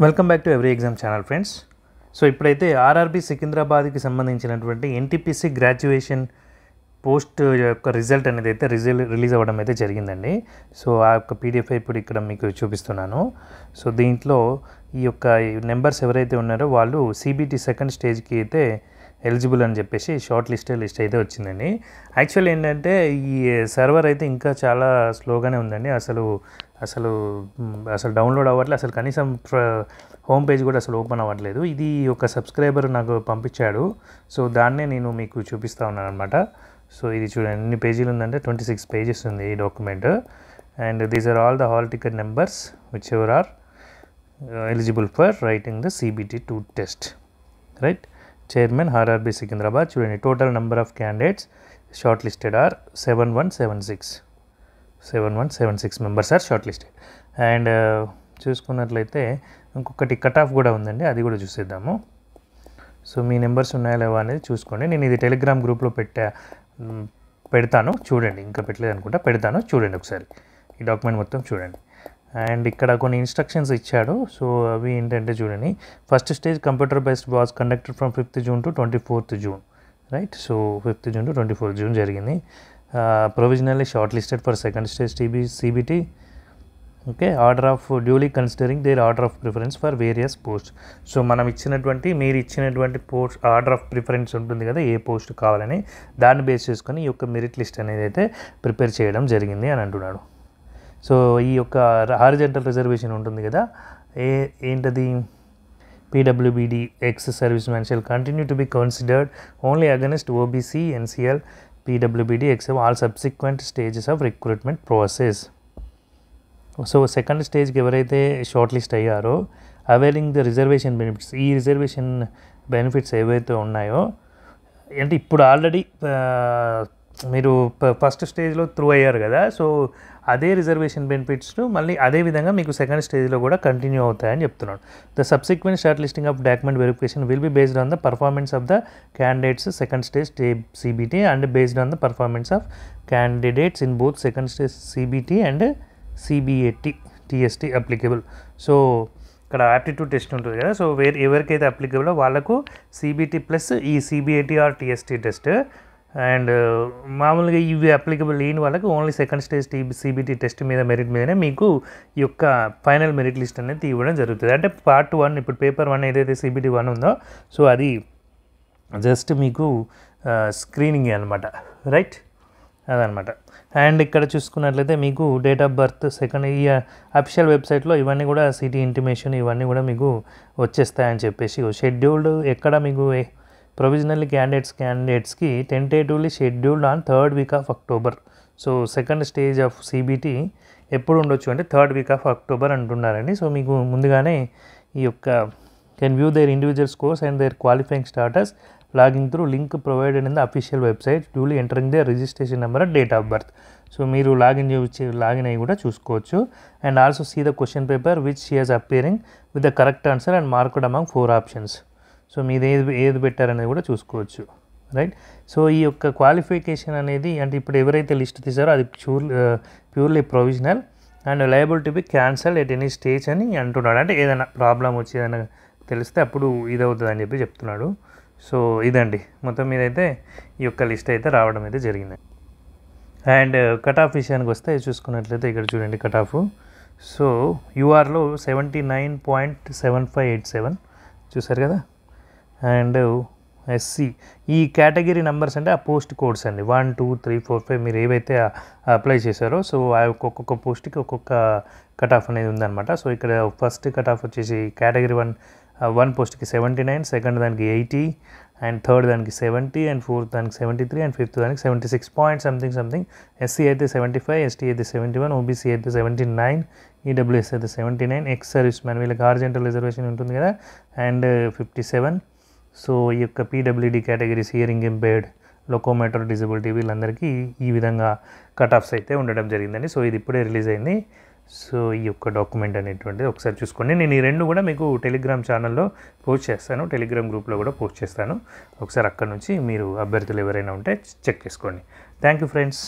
Welcome back to every exam channel friends. So ఇప్పుడైతే RRB సికింద్రాబాద్కి సంబంధించినటువంటి NTPC graduation post యొక్క result అనేది అయితే రిలీజ్ అవ్వడం అయితే జరిగిందండి. సో ఆ యొక్క పీడిఎఫ్ ఇప్పుడు ఇక్కడ మీకు చూపిస్తున్నాను. సో దీంట్లో ఈ యొక్క నెంబర్స్ ఎవరైతే ఉన్నారో వాళ్ళు సిబిటి సెకండ్ స్టేజ్కి అయితే ఎలిజిబుల్ అని చెప్పేసి షార్ట్ లిస్ట్ అయితే వచ్చిందండి. యాక్చువల్ ఏంటంటే ఈ సర్వర్ అయితే ఇంకా చాలా స్లోగానే ఉందండి. అసలు డౌన్లోడ్ అవ్వట్లేదు. అసలు కనీసం హోమ్ పేజ్ కూడా అసలు ఓపెన్ అవ్వట్లేదు. ఇది ఒక సబ్స్క్రైబర్ నాకు పంపించాడు. సో దాన్నే నేను మీకు చూపిస్తూ ఉన్నాను అనమాట. సో ఇది చూడండి ఎన్ని పేజీలు ఉందంటే 26 పేజెస్ ఉంది ఈ document. And these are all the hall ticket numbers whichever are eligible for writing the CBT 2 test. Right. Chairman RRB Secunderabad. చూడండి total number of candidates shortlisted are 7176 members are shortlisted. And చూసుకున్నట్లయితే ఇంకొకటి cut off కూడా ఉందండి, అది కూడా చూసేద్దాము. So మీ numbers ఉన్నాయా లేవా అనేది చూసుకోండి. నేను ఇది టెలిగ్రామ్ గ్రూప్లో పెడతాను చూడండి. ఇంకా పెట్టలేదు అనుకుంటా, పెడతాను చూడండి ఒకసారి. ఈ డాక్యుమెంట్ మొత్తం చూడండి. అండ్ ఇక్కడ కొన్ని ఇన్స్ట్రక్షన్స్ ఇచ్చాడు. సో అవి ఏంటంటే చూడండి, first stage computer based was conducted from 5th June to 24th June. Right. So 5th June to 24th June జరిగింది. Provisionally short listed for second stage CBT. Okay. Order of duly considering there order of preference for various post. So మీరు ఇచ్చినటువంటి post order of preference ఉంటుంది కదా, ఏ post కావాలని దాన్ని base చేసుకొని ఈ యొక్క మెరిట్ లిస్ట్ అనేది అయితే ప్రిపేర్ చేయడం జరిగింది అని అంటున్నాడు. సో ఈ యొక్క హారిజంటల్ రిజర్వేషన్ ఉంటుంది కదా, ఏంటది, PWBD ex service man shall continue to be considered only against OBC, NCL, PWBD except all subsequent stages of recruitment process. So second స్టేజ్కి ఎవరైతే షార్ట్ లిస్ట్ అయ్యారో అవైలింగ్ ద రిజర్వేషన్ బెనిఫిట్స్, ఈ reservation benefits ఏవైతే ఉన్నాయో, అంటే ఇప్పుడు already మీరు first స్టేజ్లో త్రూ అయ్యారు కదా, సో అదే రిజర్వేషన్ బెనిఫిట్స్ మళ్ళీ అదే విధంగా మీకు సెకండ్ స్టేజ్లో కూడా కంటిన్యూ అవుతాయని చెప్తున్నాడు. The subsequent shortlisting of document verification will be based on the performance of the candidates second stage CBT and based on the performance of candidates in both second stage CBT and CBAT TST applicable. So ఇక్కడ aptitude test ఉంటుంది కదా, so ఎవరికైతే అప్లికబుల్లో వాళ్ళకు CBT plus ఈ CBAT or TST test. And మామూలుగా ఇవి applicable లేని వాళ్ళకి only second stage CBT test మీద మెరిట్ మీదనే మీకు ఈ యొక్క ఫైనల్ మెరిట్ లిస్ట్ అనేది ఇవ్వడం జరుగుతుంది. అంటే పార్ట్ 1 ఇప్పుడు పేపర్ 1 ఏదైతే CBT 1 ఉందో, సో అది జస్ట్ మీకు స్క్రీనింగ్ అనమాట. రైట్. అదనమాట. అండ్ ఇక్కడ చూసుకున్నట్లయితే మీకు డేట్ ఆఫ్ బర్త్ సెకండ్ ఈ అఫీషియల్ వెబ్సైట్లో ఇవన్నీ కూడా సిటీ ఇంటిమేషన్ ఇవన్నీ కూడా మీకు వచ్చేస్తాయని చెప్పేసి షెడ్యూల్డ్ ఎక్కడ మీకు ప్రొవిజనల్లీ క్యాండిడేట్స్కి tentatively scheduled on 3rd week of October. So second stage of CBT ఎప్పుడు ఉండొచ్చు అంటే 3rd week of October అంటున్నారండి. సో మీకు ముందుగానే ఈ యొక్క can view their individual scores and their qualifying status logging through link provided in the official website duly entering their registration number and date of birth. So మీరు login అయ్యి కూడా చూసుకోవచ్చు. And also see the question paper which she has appearing with the correct answer and marked among 4 options. So మీది ఏది పెట్టారనేది కూడా చూసుకోవచ్చు. Right. So ఈ యొక్క క్వాలిఫికేషన్ అనేది అంటే ఇప్పుడు ఎవరైతే లిస్ట్ తీసారో అది purely provisional and liable to be cancel at any stage అని అంటున్నాడు. అంటే ఏదైనా ప్రాబ్లం వచ్చి ఏదైనా తెలిస్తే అప్పుడు ఇది అవుతుంది అని చెప్తున్నాడు. సో ఇదండి మొత్తం మీద అయితే ఈ యొక్క లిస్ట్ అయితే రావడం అయితే జరిగింది. అండ్ కట్ ఆఫ్ విషయానికి వస్తే చూసుకున్నట్లయితే ఇక్కడ చూడండి కట్ ఆఫ్. సో URలో 79.7587 చూసారు కదా. అండ్ SC ఈ కేటగిరీ నెంబర్స్ అంటే ఆ పోస్ట్ కోడ్స్ అండి 1, 2, 3, 4, 5 మీరు ఏవైతే అప్లై చేశారో సో ఒక్కొక్క పోస్ట్కి ఒక్కొక్క కట్ ఆఫ్ అనేది ఉందన్నమాట. సో ఇక్కడ ఫస్ట్ కట్ ఆఫ్ వచ్చేసి కేటగిరీ 1 పోస్ట్కి 79, సెకండ్ దానికి 80, అండ్ థర్డ్ దానికి 70, అండ్ ఫోర్త్ దానికి 73, అండ్ ఫిఫ్త్ దానికి 76 పాయింట్ సంథింగ్. SC అయితే 75, ST అయితే 71, OBC అయితే 79, EWS అయితే 79, ఎక్స్ సర్వీస్ మ్యాన్ వీళ్ళకి హారిజంటల్ రిజర్వేషన్ ఉంటుంది కదా అండ్ 57. సో ఈ యొక్క PWD categories hearing impaired, locomotor disability వీళ్ళందరికీ ఈ విధంగా కట్ ఆఫ్స్ అయితే ఉండడం జరిగిందండి. సో ఇది ఇప్పుడే రిలీజ్ అయింది. సో ఈ యొక్క డాక్యుమెంట్ అనేటువంటిది ఒకసారి చూసుకోండి. నేను ఈ రెండు కూడా మీకు టెలిగ్రామ్ ఛానల్లో పోస్ట్ చేస్తాను, టెలిగ్రామ్ గ్రూప్లో కూడా పోస్ట్ చేస్తాను. ఒకసారి అక్కడ నుంచి మీరు అభ్యర్థులు ఎవరైనా ఉంటే చెక్ చేసుకోండి. Thank you friends.